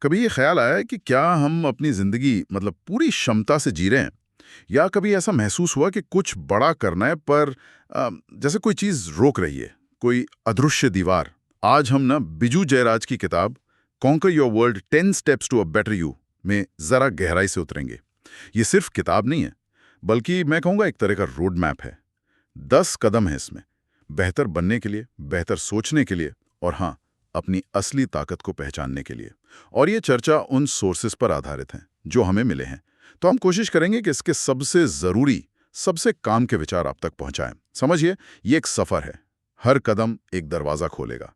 कभी ये ख्याल आया है कि क्या हम अपनी जिंदगी मतलब पूरी क्षमता से जी रहे हैं, या कभी ऐसा महसूस हुआ कि कुछ बड़ा करना है पर जैसे कोई चीज रोक रही है, कोई अदृश्य दीवार। आज हम ना बिजू जयराज की किताब conquer your world 10 steps to a better you में जरा गहराई से उतरेंगे। ये सिर्फ किताब नहीं है, बल्कि मैं कहूँगा एक तरह का रोड मैप है। 10 कदम है इसमें, बेहतर बनने के लिए, बेहतर सोचने के लिए, और हाँ, अपनी असली ताकत को पहचानने के लिए। और ये चर्चा उन सोर्सेस पर आधारित है जो हमें मिले हैं, तो हम कोशिश करेंगे कि इसके सबसे जरूरी, सबसे काम के विचार आप तक पहुंचाएं। समझिए, ये एक सफर है, हर कदम एक दरवाजा खोलेगा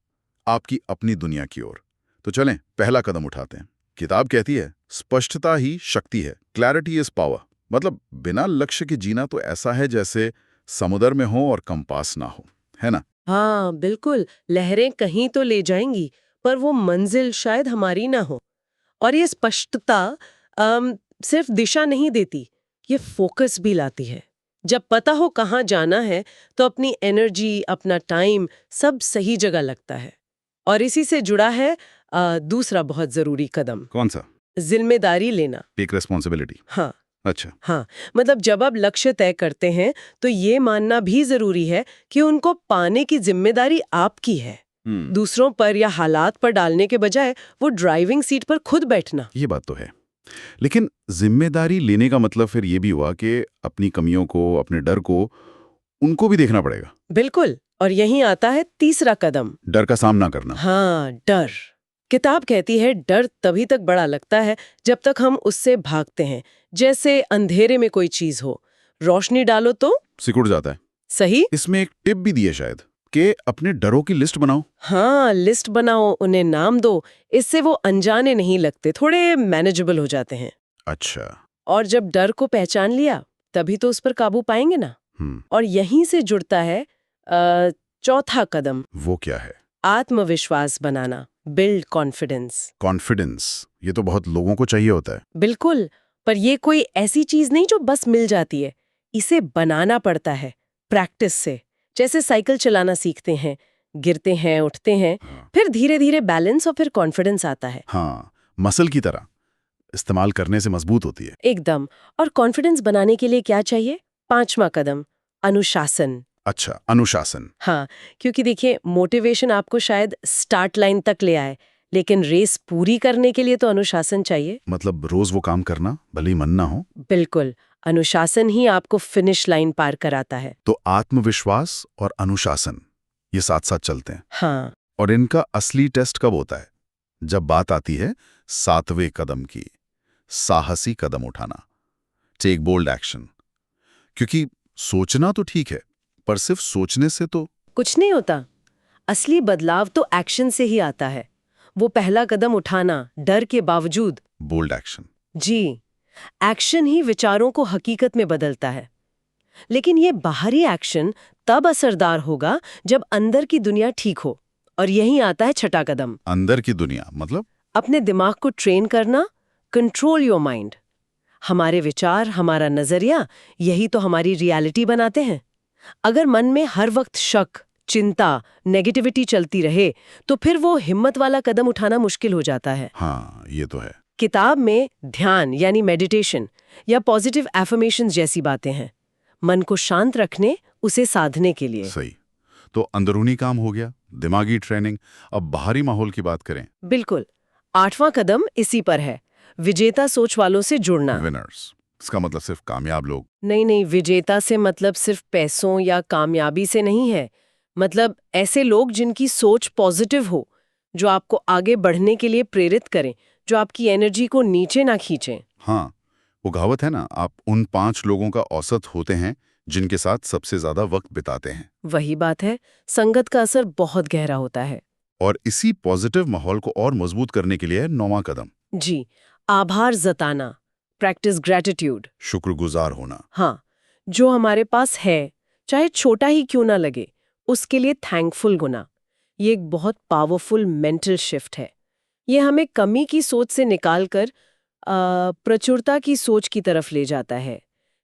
आपकी अपनी दुनिया की ओर। तो चलें, पहला कदम उठाते हैं। किताब कहती है स्पष्टता ही शक्ति है, क्लैरिटी इज पावर। मतलब बिना लक्ष्य के जीना तो ऐसा है जैसे समुद्र में हो और कंपास ना हो, है ना? हाँ बिल्कुल, लहरें कहीं तो ले जाएंगी पर वो मंजिल शायद हमारी ना हो। और ये स्पष्टता सिर्फ दिशा नहीं देती, ये फोकस भी लाती है। जब पता हो कहाँ जाना है तो अपनी एनर्जी, अपना टाइम सब सही जगह लगता है। और इसी से जुड़ा है दूसरा बहुत जरूरी कदम, कौन सा? जिम्मेदारी लेना। Take responsibility. हाँ अच्छा। हाँ, मतलब जब आप लक्ष्य तय करते हैं तो ये मानना भी जरूरी है कि उनको पाने की जिम्मेदारी आपकी है। दूसरों पर या हालात पर डालने के बजाय वो ड्राइविंग सीट पर खुद बैठना। ये बात तो है, लेकिन जिम्मेदारी लेने का मतलब फिर ये भी हुआ कि अपनी कमियों को, अपने डर को, उनको भी देखना पड़ेगा। बिल्कुल, और यहीं आता है तीसरा कदम, डर का सामना करना। हाँ, डर। किताब कहती है डर तभी तक बड़ा लगता है जब तक हम उससे भागते हैं। जैसे अंधेरे में कोई चीज हो, रोशनी डालो तो सिकुड़ जाता है। सही। इसमें एक टिप भी दी है शायद, कि अपने डरों की लिस्ट बनाओ। हाँ, लिस्ट बनाओ, उन्हें नाम दो। इससे वो अनजाने नहीं लगते, थोड़े मैनेजेबल हो जाते हैं। अच्छा। और जब डर को पहचान लिया तभी तो उस पर काबू पाएंगे ना। और यहीं से जुड़ता है चौथा कदम। वो क्या है? आत्मविश्वास बनाना, बिल्ड कॉन्फिडेंस। कॉन्फिडेंस, ये तो बहुत लोगों को चाहिए होता है। बिल्कुल, पर ये कोई ऐसी चीज नहीं जो बस मिल जाती है। इसे बनाना पड़ता है प्रैक्टिस से। जैसे साइकिल चलाना सीखते हैं, गिरते हैं, उठते हैं, फिर धीरे धीरे बैलेंस और फिर कॉन्फिडेंस आता है। हाँ, मसल की तरह इस्तेमाल करने से मजबूत होती है। एकदम। और कॉन्फिडेंस बनाने के लिए क्या चाहिए? पांचवा कदम, अनुशासन। अच्छा, अनुशासन। हाँ, क्योंकि देखिए, मोटिवेशन आपको शायद स्टार्ट लाइन तक ले आए, लेकिन रेस पूरी करने के लिए तो अनुशासन चाहिए। मतलब रोज वो काम करना, भले ही मन ना हो। बिल्कुल, अनुशासन ही आपको फिनिश लाइन पार कराता है। तो आत्मविश्वास और अनुशासन, ये साथ साथ चलते हैं। हाँ। और इनका असली टेस्ट कब होता है? जब बात आती है 7वें कदम की, साहसी कदम उठाना, टेक बोल्ड एक्शन। क्योंकि सोचना तो ठीक है, पर सिर्फ सोचने से तो कुछ नहीं होता। असली बदलाव तो एक्शन से ही आता है। वो पहला कदम उठाना, डर के बावजूद। Bold action. जी, एक्शन ही विचारों को हकीकत में बदलता है। लेकिन ये बाहरी एक्शन तब असरदार होगा जब अंदर की दुनिया ठीक हो। और यहीं आता है छठा कदम। अंदर की दुनिया मतलब? अपने दिमाग को ट्रेन करना, कंट्रोल योर माइंड। हमारे विचार, हमारा नजरिया, यही तो हमारी रियलिटी बनाते हैं। अगर मन में हर वक्त शक, चिंता, नेगेटिविटी चलती रहे तो फिर वो हिम्मत वाला कदम उठाना मुश्किल हो जाता है। हाँ, ये तो है। किताब में ध्यान यानी मेडिटेशन या पॉजिटिव एफर्मेशंस जैसी बातें हैं, मन को शांत रखने, उसे साधने के लिए। सही। तो अंदरूनी काम हो गया, दिमागी ट्रेनिंग। अब बाहरी माहौल की बात करें। बिल्कुल, आठवां कदम इसी पर है, विजेता सोच वालों से जुड़ना। विनर्स, इसका मतलब सिर्फ कामयाब लोग? नहीं नहीं, विजेता से मतलब सिर्फ पैसों या कामयाबी से नहीं है। मतलब ऐसे लोग जिनकी सोच पॉजिटिव हो, जो आपको आगे बढ़ने के लिए प्रेरित करें, जो आपकी एनर्जी को नीचे ना खींचें। हाँ, वो कहावत है ना, आप उन 5 लोगों का औसत होते हैं जिनके साथ सबसे ज्यादा वक्त बिताते हैं। वही बात है, संगत का असर बहुत गहरा होता है। और इसी पॉजिटिव माहौल को और मजबूत करने के लिए है 9वां कदम। जी, आभार जताना, प्रैक्टिस ग्रेटिट्यूड। शुक्रगुजार होना। हाँ, जो हमारे पास है, चाहे छोटा ही क्यों ना लगे, उसके लिए थैंकफुल होना। ये एक बहुत पावरफुल मेंटल शिफ्ट है। ये हमें कमी की सोच से निकालकर प्रचुरता की सोच की तरफ ले जाता है।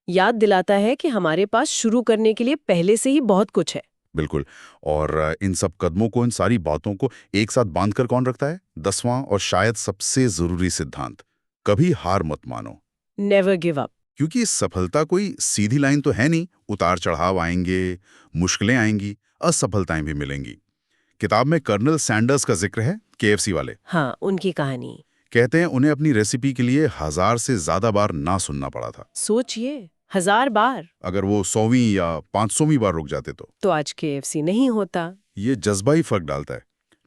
याद दिलाता है कि हमारे पास शुरू करने के लिए पहले से ही बहुत कुछ है। बिल्कुल। और इन सब कदमों को, इन सारी बातों को एक साथ बांधकर कौन रखता है? 10वां और शायद सबसे जरूरी सिद्धांत, कभी हार मत मानो। Never give up. क्योंकि सफलता कोई सीधी लाइन तो है नहीं, उतार चढ़ाव आएंगे, मुश्किलें आएंगी, असफलताएं भी मिलेंगी। किताब में कर्नल सैंडर्स का जिक्र है, KFC वाले। हाँ, उनकी कहानी। कहते हैं उन्हें अपनी रेसिपी के लिए 1000 से ज्यादा बार ना सुनना पड़ा था। सोचिए, 1000 बार। अगर वो 100वीं या 500वीं बार रुक जाते तो आज KFC नहीं होता। ये जज्बा ही फर्क डालता है,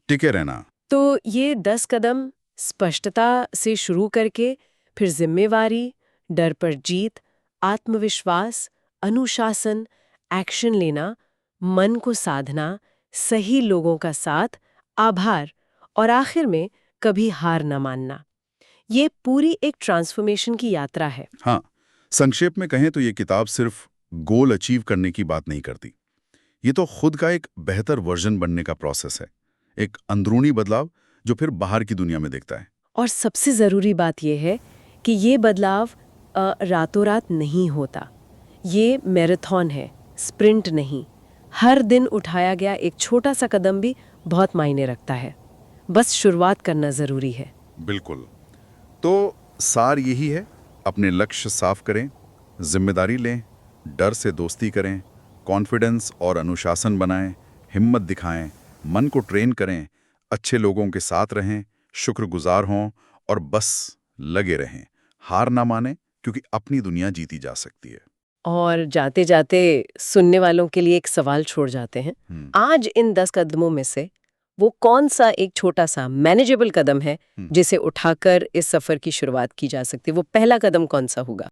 टिके रहना। तो ये 10 कदम स्पष्टता से शुरू करके फिर जिम्मेवारी, डर पर जीत, आत्मविश्वास, अनुशासन, एक्शन लेना, मन को साधना, सही लोगों का साथ, आभार और आखिर में कभी हार न मानना। ये पूरी एक ट्रांसफॉर्मेशन की यात्रा है। हाँ, संक्षेप में कहें तो ये किताब सिर्फ गोल अचीव करने की बात नहीं करती। ये तो खुद का एक बेहतर वर्जन बनने का प्रोसेस है, एक अंदरूनी बदलाव जो फिर बाहर की दुनिया में दिखता है। और सबसे ज़रूरी बात यह है कि ये बदलाव रातों रात नहीं होता। ये मैराथन है, स्प्रिंट नहीं। हर दिन उठाया गया एक छोटा सा कदम भी बहुत मायने रखता है। बस शुरुआत करना ज़रूरी है। बिल्कुल। तो सार यही है, अपने लक्ष्य साफ करें, जिम्मेदारी लें, डर से दोस्ती करें, कॉन्फिडेंस और अनुशासन बनाएं, हिम्मत दिखाएं, मन को ट्रेन करें, अच्छे लोगों के साथ रहें, शुक्रगुजार हों और बस लगे रहें। हार ना मानें, क्योंकि अपनी दुनिया जीती जा सकती है। और जाते जाते सुनने वालों के लिए एक सवाल छोड़ जाते हैं। आज इन 10 कदमों में से वो कौन सा एक छोटा सा मैनेजेबल कदम है जिसे उठाकर इस सफर की शुरुआत की जा सकती है? वो पहला कदम कौन सा होगा?